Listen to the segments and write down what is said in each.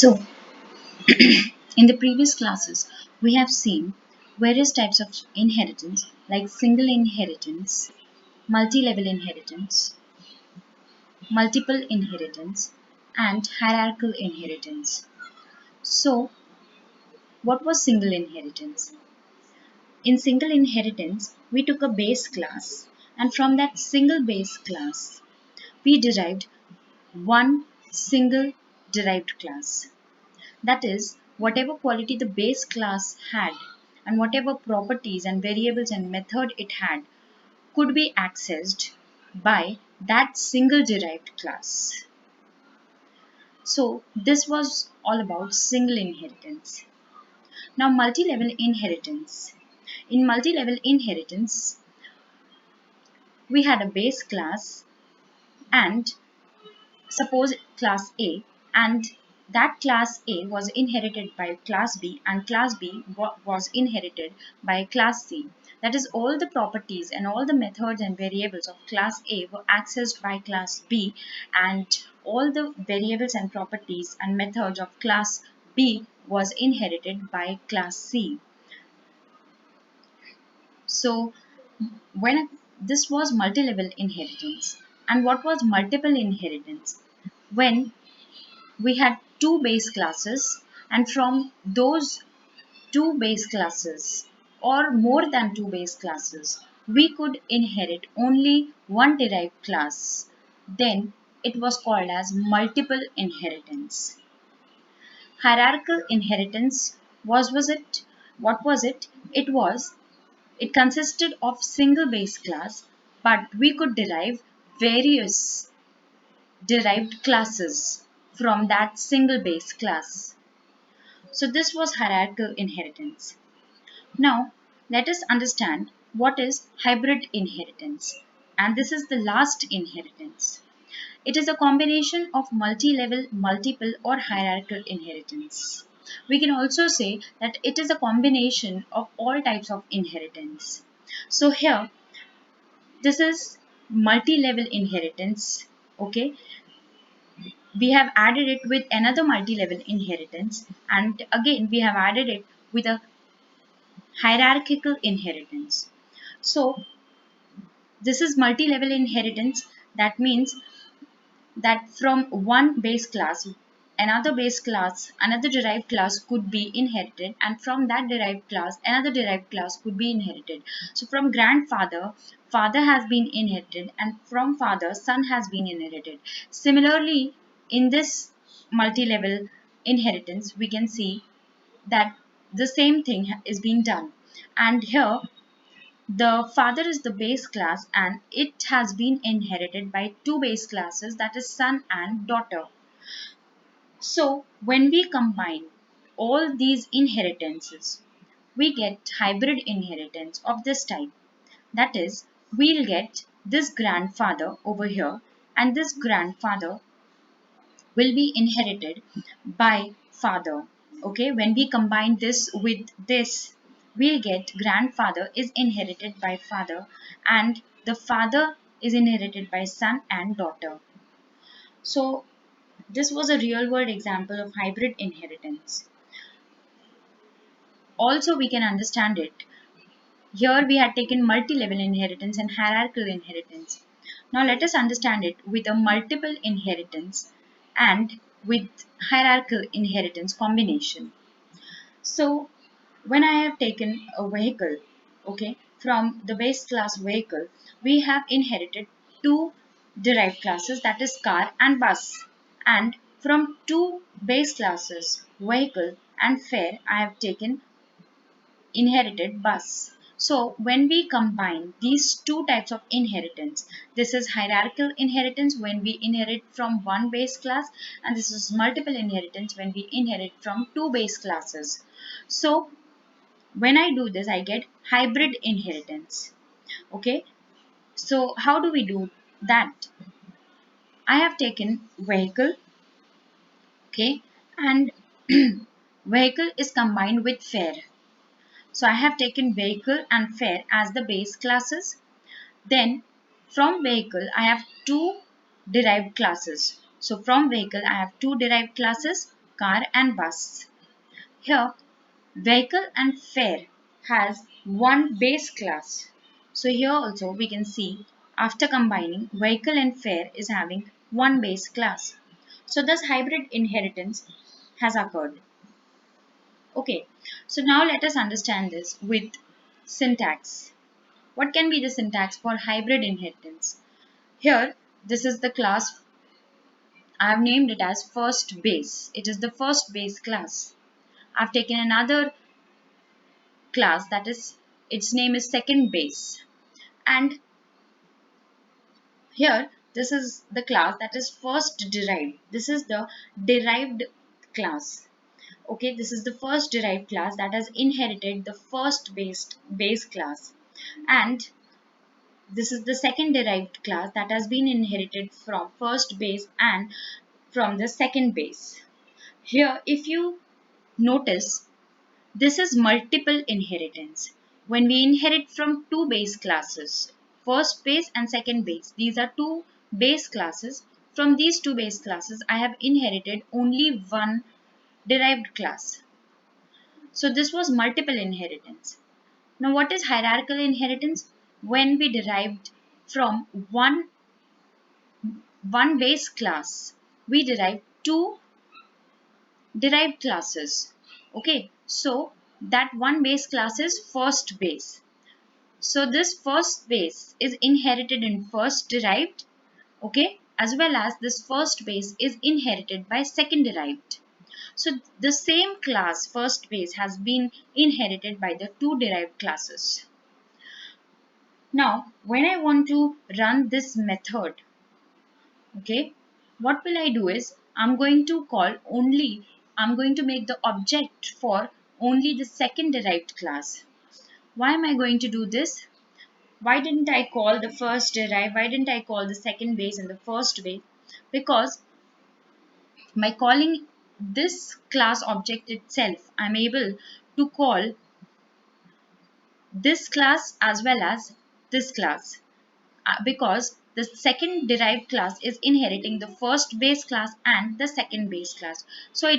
So, in the previous classes, we have seen various types of inheritance like single inheritance, multi-level inheritance, multiple inheritance, and hierarchical inheritance. So, what was single inheritance? In single inheritance, we took a base class, and from that single base class, we derived one single derived class. That is, whatever quality the base class had and whatever properties and variables and method it had could be accessed by that single derived class. So this was all about single inheritance. Now multi-level inheritance. In multi-level inheritance, we had a base class and suppose class A, and that class A was inherited by class B and class B was inherited by class C. That is, all the properties and all the methods and variables of class A were accessed by class B, and all the variables and properties and methods of class B was inherited by class C. So when this was multi-level inheritance. And what was multiple inheritance? When we had two base classes, and from those two base classes or more than two base classes, we could inherit only one derived class. Then it was called as multiple inheritance. Hierarchical inheritance was it? What was it? It consisted of single base class, but we could derive various derived classes from that single base class. So this was hierarchical inheritance. Now let us understand what is hybrid inheritance, and this is the last inheritance. It is a combination of multi-level, multiple or hierarchical inheritance. We can also say that it is a combination of all types of inheritance. So here this is multi-level inheritance. Okay, we have added it with another multi-level inheritance, and again we have added it with a hierarchical inheritance. So this is multi-level inheritance. That means that from one base class, another derived class could be inherited, and from that derived class another derived class could be inherited. So from grandfather, father has been inherited, and from father, son has been inherited. Similarly, in this multi-level inheritance, we can see that the same thing is being done. And here the father is the base class, and it has been inherited by two base classes, that is son and daughter. So when we combine all these inheritances, we get hybrid inheritance of this type. That is, we'll get this grandfather over here, and this grandfather will be inherited by father. Okay, when we combine this with this, we'll get grandfather is inherited by father, and the father is inherited by son and daughter. So this was a real world example of hybrid inheritance. Also we can understand it. Here we had taken multi-level inheritance and hierarchical inheritance. Now let us understand it with a multiple inheritance and with hierarchical inheritance combination. So when I have taken a vehicle, okay, from the base class vehicle, we have inherited two derived classes, that is car and bus. And from two base classes, vehicle and fare, I have taken inherited bus. So when we combine these two types of inheritance, this is hierarchical inheritance when we inherit from one base class, and this is multiple inheritance when we inherit from two base classes. So when I do this, I get hybrid inheritance. Okay, so how do we do that? I have taken vehicle, okay, and vehicle is combined with fare. So I have taken vehicle and fare as the base classes. Then from vehicle I have two derived classes. So from vehicle I have two derived classes, car and bus. Here, vehicle and fare has one base class. So here also we can see after combining vehicle and fare is having one base class. So thus hybrid inheritance has occurred. Okay, so now let us understand this with syntax. What can be the syntax for hybrid inheritance? Here, this is the class. I have named it as first base. It is the first base class. I've taken another class that is its name is second base, and here this is the class that is first derived. This is the derived class. Okay, this is the first derived class that has inherited the first base class, and this is the second derived class that has been inherited from first base and from the second base. Here, if you notice, this is multiple inheritance. When we inherit from two base classes, first base and second base, these are two base classes. From these two base classes, I have inherited only one derived class. So this was multiple inheritance. Now what is hierarchical inheritance? When we derived from one base class, we derive two derived classes. Okay, so that one base class is first base. So this first base is inherited in first derived, okay, as well as this first base is inherited by second derived. So the same class first base has been inherited by the two derived classes. Now when I want to run this method, okay, what will I do is I'm going to make the object for only the second derived class. Why am I going to do this? Why didn't I call the first derived? Why didn't I call the second base and the first base? Because by calling this class object itself, I'm able to call this class as well as this class. Because the second derived class is inheriting the first base class and the second base class. So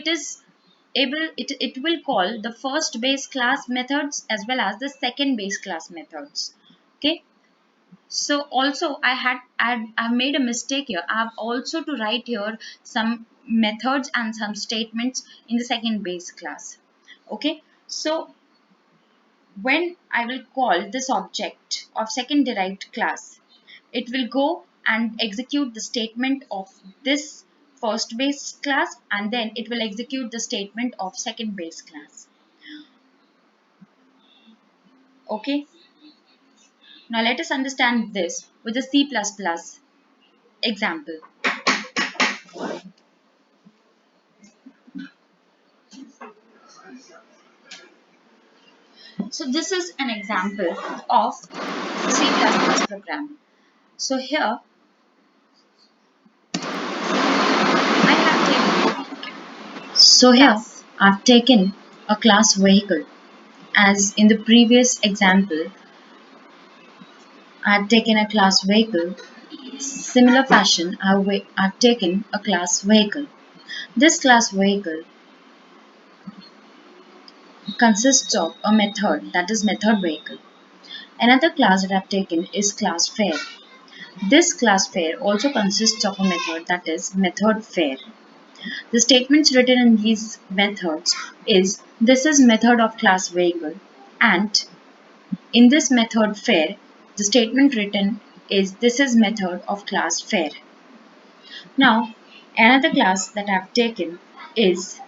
it will call the first base class methods as well as the second base class methods. Okay. So also I've made a mistake here. I have also to write here some methods and some statements in the second base class. Okay. So when I will call this object of second derived class, it will go and execute the statement of this first base class, and then it will execute the statement of second base class. Okay. Now let us understand this with a C++ example. So this is an example of C++ program. So here I have I've taken a class vehicle. As in the previous example, I had taken a class vehicle. Similar fashion, I've taken a class vehicle. This class vehicle consists of a method, that is method vehicle. Another class that I've taken is class fare. This class fare also consists of a method, that is method fare. The statements written in these methods is this is method of class vehicle, and in this method fare, the statement written is this is method of class fare. Now another class that I've taken is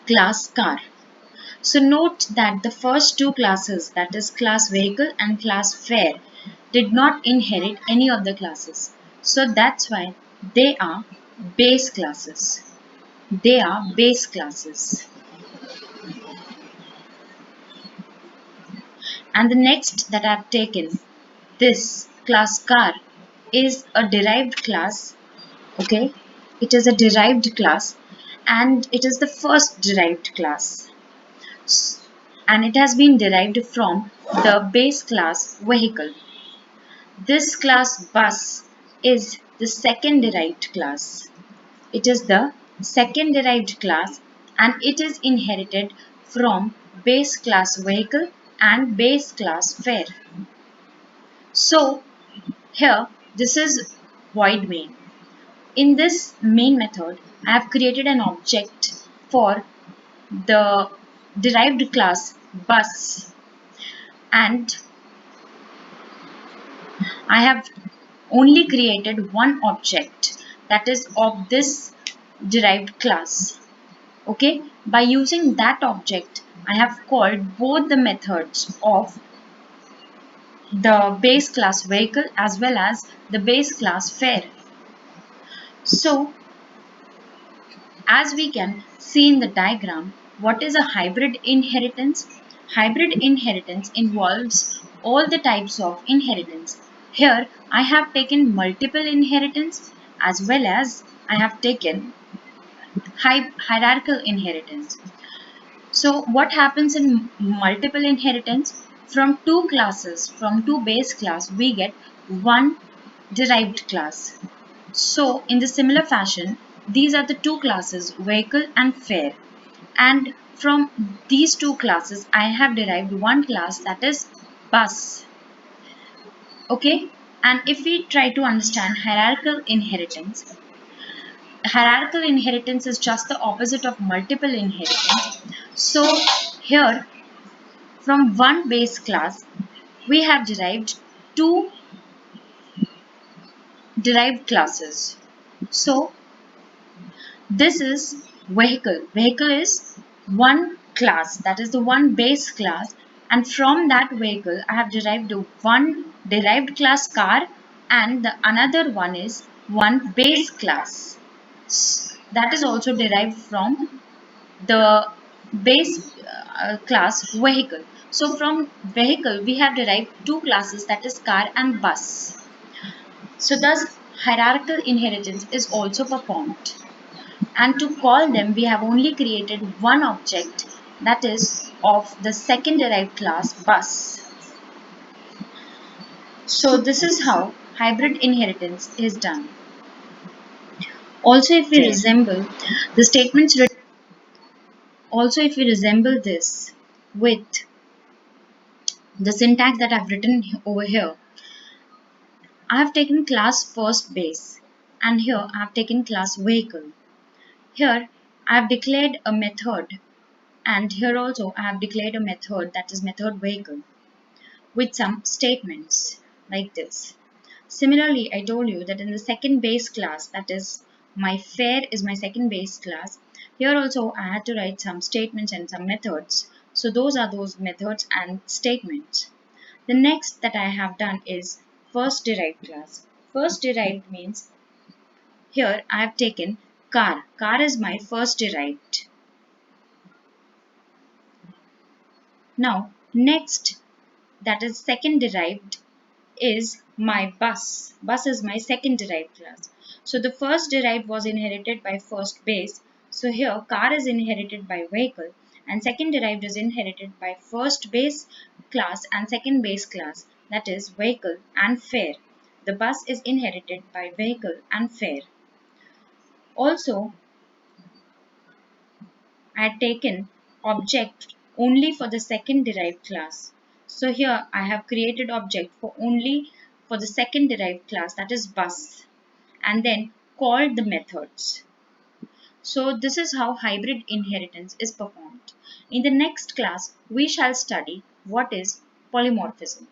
class car. So note that the first two classes, that is class vehicle and class fare, did not inherit any of the classes. So that's why they are base classes. They are base classes. And the next that I've taken, this class car, is a derived class. Okay, it is a derived class, and it is the first derived class, and it has been derived from the base class vehicle. This class bus is the second derived class. It is the second derived class, and it is inherited from base class vehicle and base class fare. So here this is void main. In this main method, I have created an object for the derived class bus, and I have only created one object that is of this derived class. Okay, by using that object, I have called both the methods of the base class vehicle as well as the base class fare. So as we can see in the diagram, what is a hybrid inheritance? Hybrid inheritance involves all the types of inheritance. Here I have taken multiple inheritance as well as I have taken hierarchical inheritance. So what happens in multiple inheritance? From two classes, from two base class, we get one derived class. So in the similar fashion, these are the two classes, vehicle and fare. And from these two classes, I have derived one class, that is bus. Okay. And if we try to understand hierarchical inheritance is just the opposite of multiple inheritance. So here, from one base class, we have derived two derived classes. So this is vehicle. Vehicle is one class, that is the one base class, and from that vehicle I have derived one derived class car, and the another one is one base class that is also derived from the base class vehicle. So from vehicle we have derived two classes, that is car and bus. So thus hierarchical inheritance is also performed. And to call them, we have only created one object, that is of the second derived class bus. So this is how hybrid inheritance is done. Also if we resemble the statements written, also if we resemble this with the syntax that I've written over here, I have taken class first base and here I have taken class vehicle. Here I have declared a method, and here also I have declared a method, that is method vehicle, with some statements like this. Similarly, I told you that in the second base class, that is my fare is my second base class, here also I had to write some statements and some methods. So those are those methods and statements. The next that I have done is first derived class. First derived means here I have taken car. Car is my first derived. Now next, that is second derived, is my bus. Bus is my second derived class. So the first derived was inherited by first base. So here car is inherited by vehicle, and second derived is inherited by first base class and second base class, that is vehicle and fare. The bus is inherited by vehicle and fare. Also, I had taken object only for the second derived class. So here I have created object for only for the second derived class, that is bus, and then called the methods. So this is how hybrid inheritance is performed. In the next class, we shall study what is polymorphism.